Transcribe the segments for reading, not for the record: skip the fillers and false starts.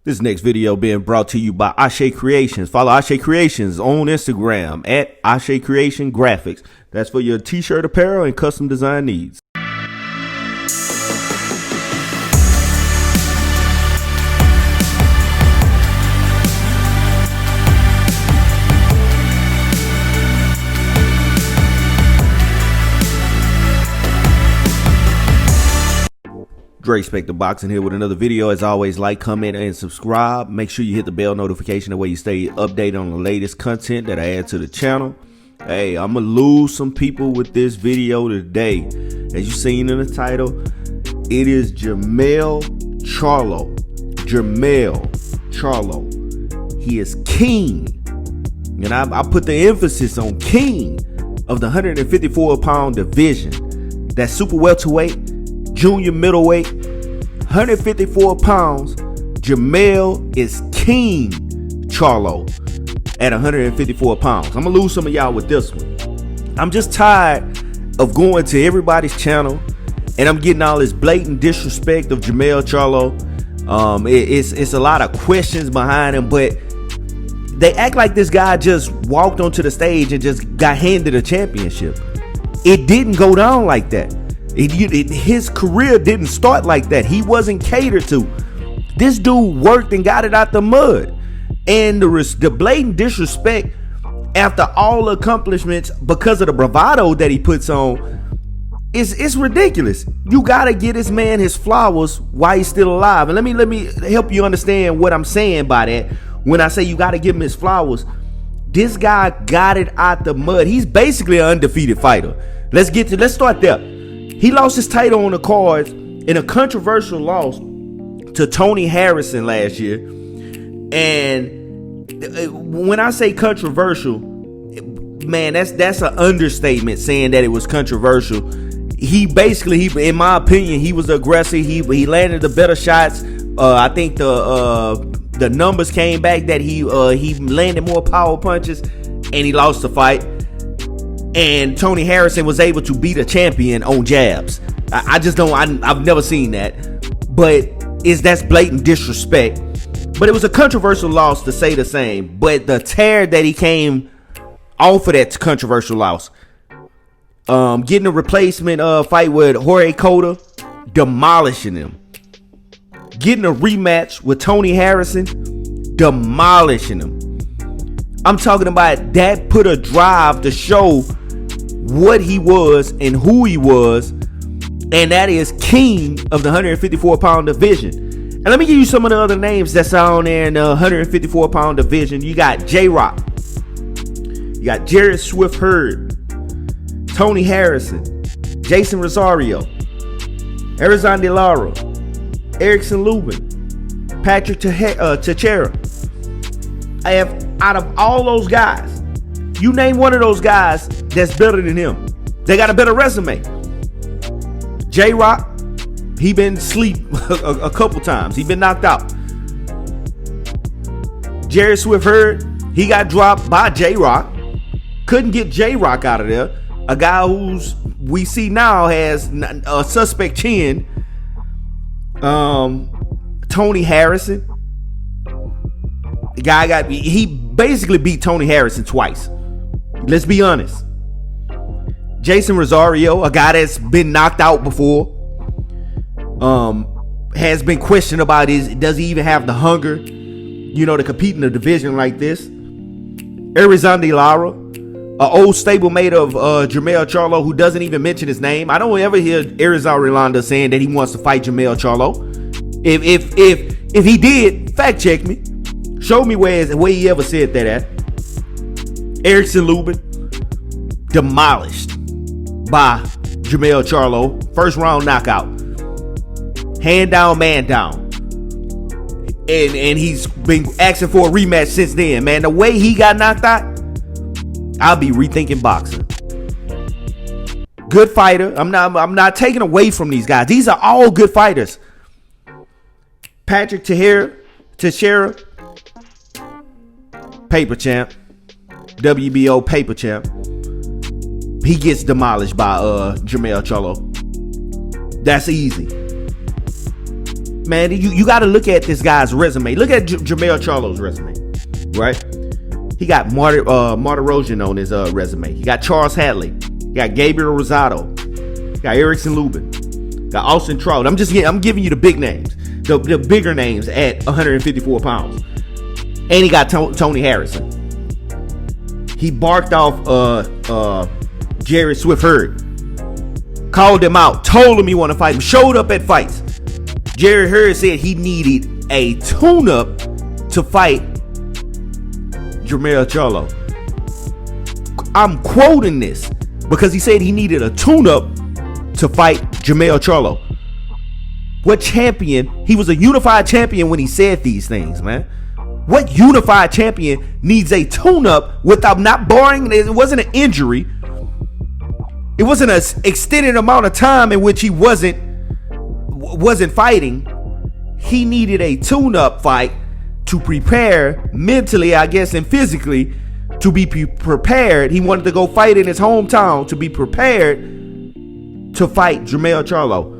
This next video being brought to you by Ashe Creations. Follow Ashe Creations on Instagram at Ashe Creation Graphics. That's for your t-shirt apparel and custom design needs. Dre Spector Boxing here with another video. As always, like, comment, and subscribe. Make sure you hit the bell notification, that way you stay updated on the latest content that I add to the channel. Hey, I'm gonna lose some people with this video today. As you seen in the title, it is Jermell Charlo. Jermell Charlo. He is king, and I put the emphasis on king of the 154-pound division. That's super welterweight, junior middleweight, 154 pounds. Jermell is King Charlo at 154 pounds. I'm gonna lose some of y'all with this one. I'm just tired of going to everybody's channel and I'm getting all this blatant disrespect of Jermell Charlo. It's a lot of questions behind him, but they act like this guy just walked onto the stage and just got handed a championship. It didn't go down like that. His career didn't start like that. He wasn't catered to. This dude worked and got it out the mud. And the blatant disrespect after all the accomplishments because of the bravado that he puts on, it's ridiculous. You gotta get this man his flowers while he's still alive. And let me help you understand what I'm saying by that. When I say you gotta give him his flowers, this guy got it out the mud. He's basically an undefeated fighter. Let's start there. He lost his title on the cards in a controversial loss to Tony Harrison last year. And when I say controversial, man, that's an understatement saying that it was controversial. He in my opinion, he was aggressive. He landed the better shots. I think the numbers came back that he landed more power punches, and he lost the fight. And Tony Harrison was able to beat a champion on jabs. I've never seen that. But that's blatant disrespect. But it was a controversial loss to say the same. But the tear that he came off of that controversial loss, getting a replacement fight with Jorge Cota, demolishing him. Getting a rematch with Tony Harrison, demolishing him. I'm talking about that put a drive to show what he was and who he was, and that is king of the 154-pound division. And let me give you some of the other names that's on there in the 154-pound division. You got J-Rock, you got Jared Swift Hurd, Tony Harrison, Jason Rosario, Arizona De Lara, Erickson Lubin, Patrick Teixeira. I have, out of all those guys, you name one of those guys that's better than him. They got a better resume. J-Rock, he been asleep a couple times. He been knocked out. Jared Swift Hurd, he got dropped by J-Rock. Couldn't get J-Rock out of there. A guy who's we see now has a suspect chin. Tony Harrison. The guy he basically beat Tony Harrison twice. Let's be honest. Jason Rosario, a guy that's been knocked out before, has been questioned about does he even have the hunger, to compete in a division like this. Arizona De Lara, an old stablemate of Jermell Charlo, who doesn't even mention his name. I don't ever hear Arizona saying that he wants to fight Jermell Charlo. If he did, fact check me. Show me where he ever said that at. Erickson Lubin, demolished by Jermell Charlo. First round knockout. Hand down, man down. And he's been asking for a rematch since then, man. The way he got knocked out, I'll be rethinking boxing. Good fighter. I'm not taking away from these guys. These are all good fighters. Patrick Teixeira, paper champ, WBO paper champ. He gets demolished by Jermell Charlo. That's easy. man, you got to look at this guy's resume. Look at Jermell Charlo's resume, right? He got Martirosian on his resume. He got Charles Hadley. He got Gabriel Rosado. He got Erickson Lubin. Got Austin Trout. I'm giving you the big names, the bigger names at 154 pounds. And he got Tony Harrison. He barked off Jared Swift Hurd. Called him out. Told him he want to fight him. Showed up at fights. Jared Hurd said he needed a tune-up to fight Jermell Charlo. I'm quoting this because he said he needed a tune-up to fight Jermell Charlo. What champion? He was a unified champion when he said these things, man. What unified champion needs a tune-up without not barring? It wasn't an injury. It wasn't an extended amount of time in which he wasn't fighting. He needed a tune-up fight to prepare mentally, I guess, and physically to be prepared. He wanted to go fight in his hometown to be prepared to fight Jermell Charlo.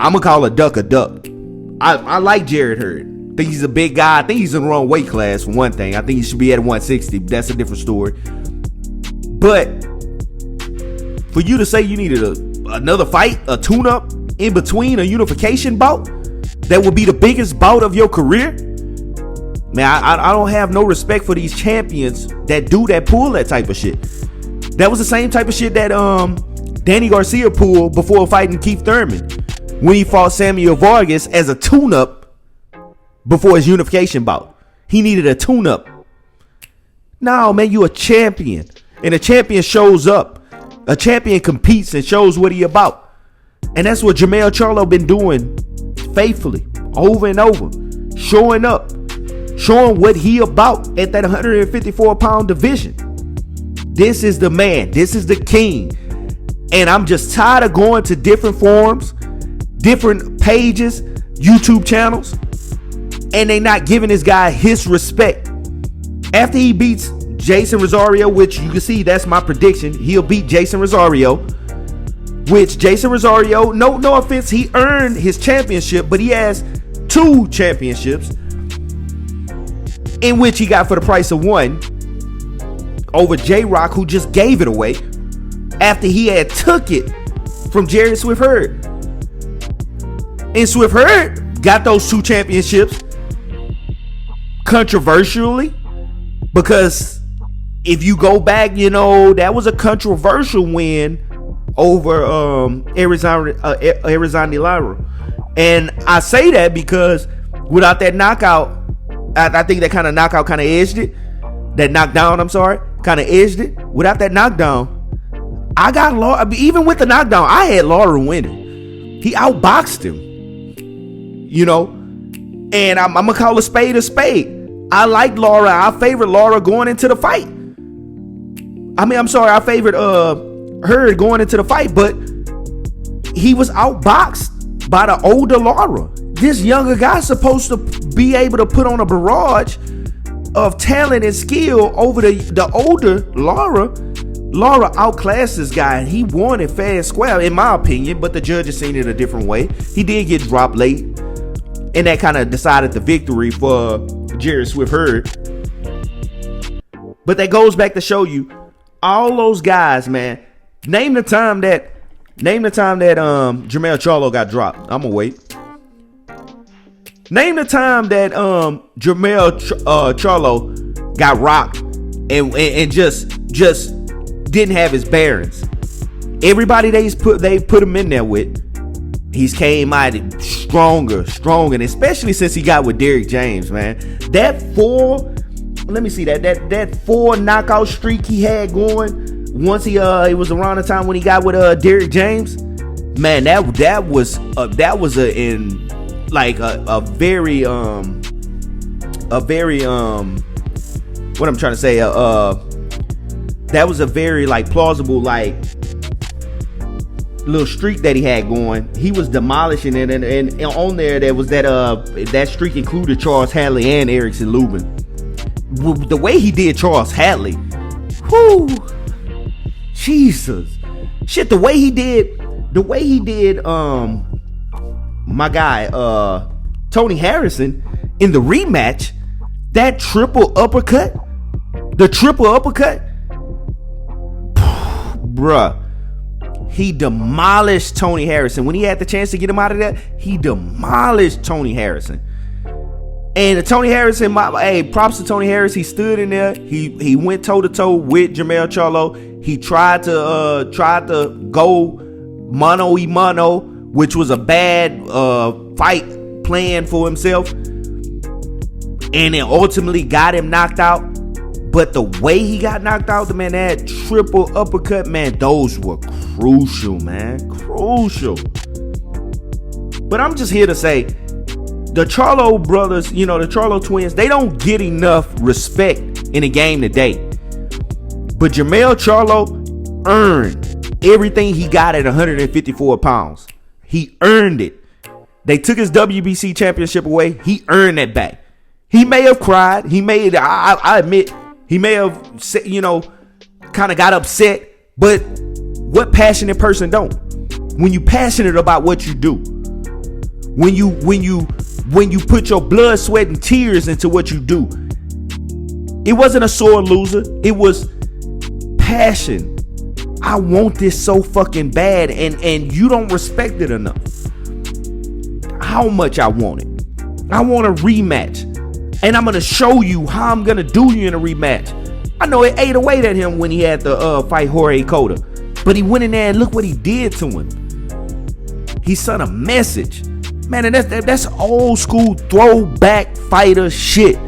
I'm going to call a duck. I like Jared Hurd. I think he's a big guy. I think he's in the wrong weight class for one thing. I think he should be at 160. That's a different story. But for you to say you needed another fight, a tune-up in between a unification bout, that would be the biggest bout of your career, man, I don't have no respect for these champions that pull that type of shit. That was the same type of shit that Danny Garcia pulled before fighting Keith Thurman when he fought Samuel Vargas as a tune-up before his unification bout. He needed a tune-up. No, man, you a champion. And a champion shows up. A champion competes and shows what he about. And that's what Jermell Charlo been doing faithfully, over and over. Showing up. Showing what he about at that 154-pound division. This is the man. This is the king. And I'm just tired of going to different forums, different pages, YouTube channels, and they not giving this guy his respect. After he beats Jason Rosario, which you can see that's my prediction, he'll beat Jason Rosario. Which Jason Rosario, no offense, he earned his championship, but he has 2 championships in which he got for the price of one over J-Rock, who just gave it away after he had took it from Jared Swift Hurd. And Swift Hurd got those 2 championships controversially, because if you go back, that was a controversial win over Arizona Lara. And I say that because without that knockout, I think that kind of knockout kind of edged it. That knockdown, kind of edged it. Without that knockdown, I got Lara. Even with the knockdown, I had Lara winning. He outboxed him. And I'm going to call a spade a spade. I like Lara. I favored Lara going into the fight. I favored Hurd going into the fight, but he was outboxed by the older Lara. This younger guy's supposed to be able to put on a barrage of talent and skill over the older Lara. Lara outclassed this guy, and he won it fair and square, in my opinion, but the judges seen it a different way. He did get dropped late, and that kind of decided the victory for Jared Swift Hurd. But that goes back to show you all those guys, man. Name the time that Jermell Charlo got dropped. I'm gonna wait. Name the time that Jermell Charlo got rocked and just didn't have his bearings. Everybody they put him in there with, he's came out stronger, and especially since he got with Derrick James, man. That 4 knockout streak he had going once it was around the time when he got with Derrick James, man. That was a very what I'm trying to say, that was a very plausible little streak that he had going. He was demolishing it, and on there was that streak included Charles Hadley and Erickson Lubin. The way he did Charles Hadley, whoo, Jesus, shit. The way he did my guy Tony Harrison in the rematch, that triple uppercut, bruh, he demolished Tony Harrison. When he had the chance to get him out of there, he demolished Tony Harrison. And Tony Harrison, props to Tony Harris. He stood in there. He went toe to toe with Jermell Charlo. He tried to go mano y mano, which was a bad fight plan for himself, and it ultimately got him knocked out. But the way he got knocked out, man, that triple uppercut, man, those were crucial, man, crucial. But I'm just here to say, the Charlo brothers, the Charlo twins, they don't get enough respect in the game today. But Jermell Charlo earned everything he got at 154 pounds. He earned it. They took his WBC championship away. He earned that back. He may have cried. I admit, he may have, kind of got upset. But what passionate person don't? When you passionate about what you do, when you put your blood, sweat, and tears into what you do, it wasn't a sore loser. It was passion. I want this so fucking bad, and you don't respect it enough. How much I want it. I want a rematch, and I'm gonna show you how I'm gonna do you in a rematch. I know it ate away at him when he had to fight Jorge Cota, but he went in there and look what he did to him. He sent a message. Man, and that's old school throwback fighter shit.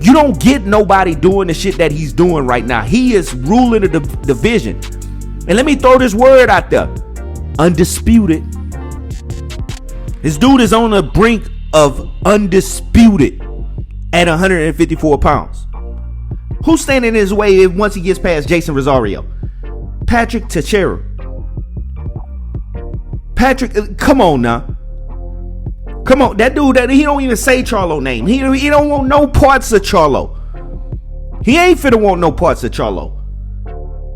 You don't get nobody doing the shit that he's doing right now. He is ruling the division. And let me throw this word out there. Undisputed. This dude is on the brink of undisputed at 154 pounds. Who's standing in his way once he gets past Jason Rosario? Patrick Teixeira. Patrick, come on now. Come on, that dude, he don't even say Charlo name. He don't want no parts of Charlo. He ain't finna want no parts of Charlo.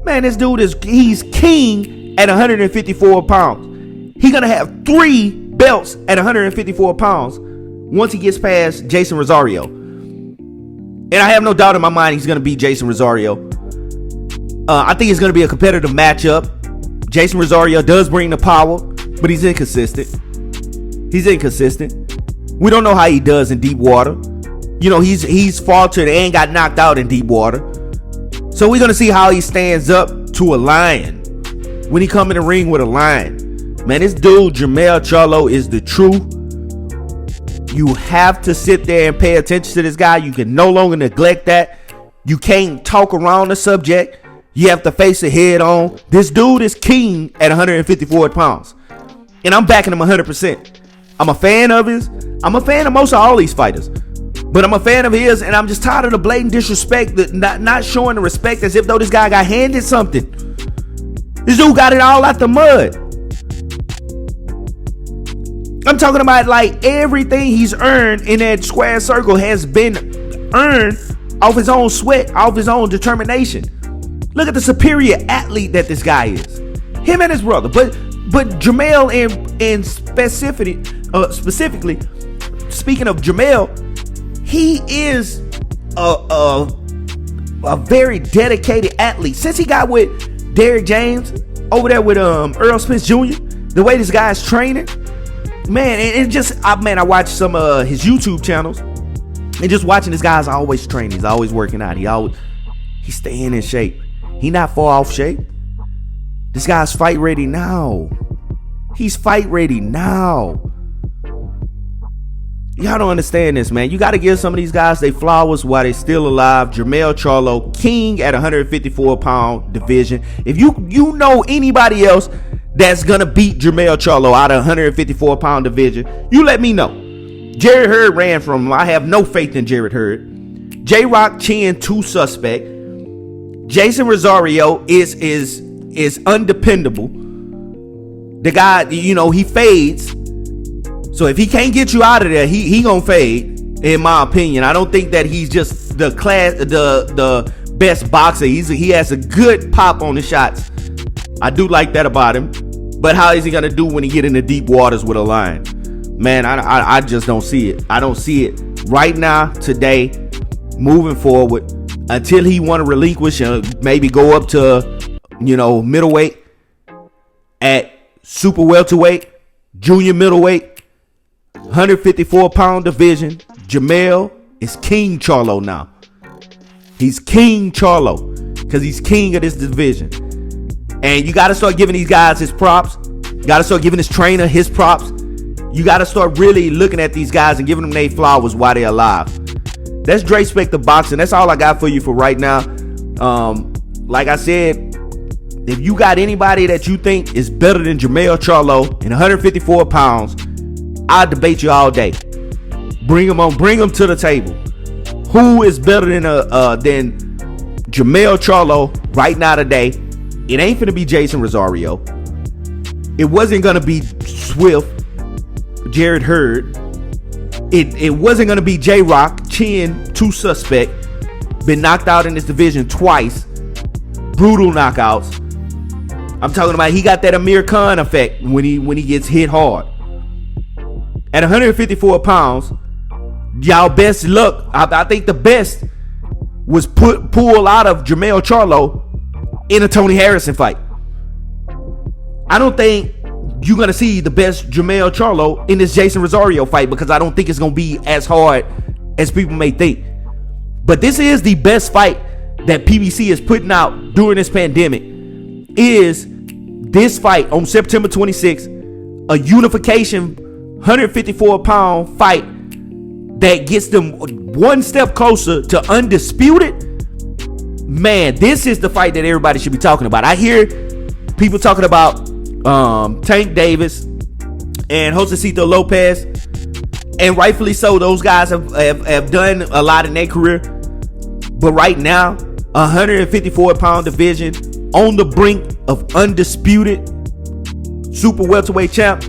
Man, this dude he's king at 154 pounds. He gonna have 3 belts at 154 pounds once he gets past Jason Rosario. And I have no doubt in my mind he's gonna beat Jason Rosario. I think it's gonna be a competitive matchup. Jason Rosario does bring the power, but he's inconsistent. We don't know how he does in deep water. He's faltered and got knocked out in deep water. So we're going to see how he stands up to a lion when he come in the ring with a lion. Man, this dude, Jermell Charlo, is the truth. You have to sit there and pay attention to this guy. You can no longer neglect that. You can't talk around the subject. You have to face it head on. This dude is king at 154 pounds. And I'm backing him 100%. I'm a fan of his. I'm a fan of most of all these fighters. But I'm a fan of his, and I'm just tired of the blatant disrespect, not showing the respect as if though this guy got handed something. This dude got it all out the mud. I'm talking about like everything he's earned in that square circle has been earned off his own sweat, off his own determination. Look at the superior athlete that this guy is. Him and his brother. But Jermell and specifically, speaking of Jermell, he is a very dedicated athlete. Since he got with Derrick James over there with Earl Spence Jr., the way this guy's training, man, I watched some of his YouTube channels, and just watching this guy's always training. He's always working out. He's staying in shape. He not far off shape. This guy's fight ready now. He's fight ready now. Y'all don't understand this, man. You got to give some of these guys their flowers while they still alive. Jermell Charlo, king at 154 pound division. If you know anybody else that's gonna beat Jermell Charlo out of 154 pound division, you let me know. Jarrett Hurd ran from him. I have no faith in Jarrett Hurd. J-Rock Chin 2 suspect. Jason Rosario is undependable. The guy, he fades. So if he can't get you out of there, he gonna fade. In my opinion, I don't think that he's just the best boxer. He has a good pop on the shots. I do like that about him. But how is he gonna do when he get into deep waters with a lion? man, I just don't see it. I don't see it right now, today, moving forward, until he want to relinquish and maybe go up to, middleweight, at super welterweight, junior middleweight, 154-pound division. Jermell is King Charlo now. He's King Charlo because he's king of this division. And you got to start giving these guys his props. You got to start giving his trainer his props. You got to start really looking at these guys and giving them their flowers while they're alive. That's Dre Spec the Boxing. That's all I got for you for right now. Like I said, if you got anybody that you think is better than Jermell Charlo in 154 pounds, I'll debate you all day. Bring them on. Bring them to the table. Who is better than Jermell Charlo right now today? It ain't finna be Jason Rosario. It wasn't gonna be Swift, Jared Hurd. It wasn't gonna be J-Rock, Chin, two suspect. Been knocked out in this division twice. Brutal knockouts. I'm talking about he got that Amir Khan effect when he gets hit hard. At 154 pounds, y'all best luck. I think the best was pull out of Jermell Charlo in a Tony Harrison fight. I don't think you're going to see the best Jermell Charlo in this Jason Rosario fight because I don't think it's going to be as hard as people may think. But this is the best fight that PBC is putting out during this pandemic. Is this fight on September 26th, a unification 154-pound fight that gets them one step closer to undisputed? Man, this is the fight that everybody should be talking about. I hear people talking about Tank Davis and Josecito Lopez, and rightfully so. Those guys have done a lot in their career, but right now, 154-pound division on the brink of undisputed super welterweight champ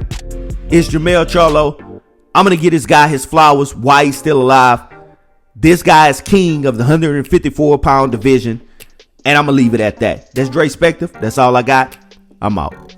is Jermell Charlo. I'm gonna give this guy his flowers while he's still alive. This guy is king of the 154-pound division, and I'm gonna leave it at that. That's Dre Spector. That's all I got. I'm out.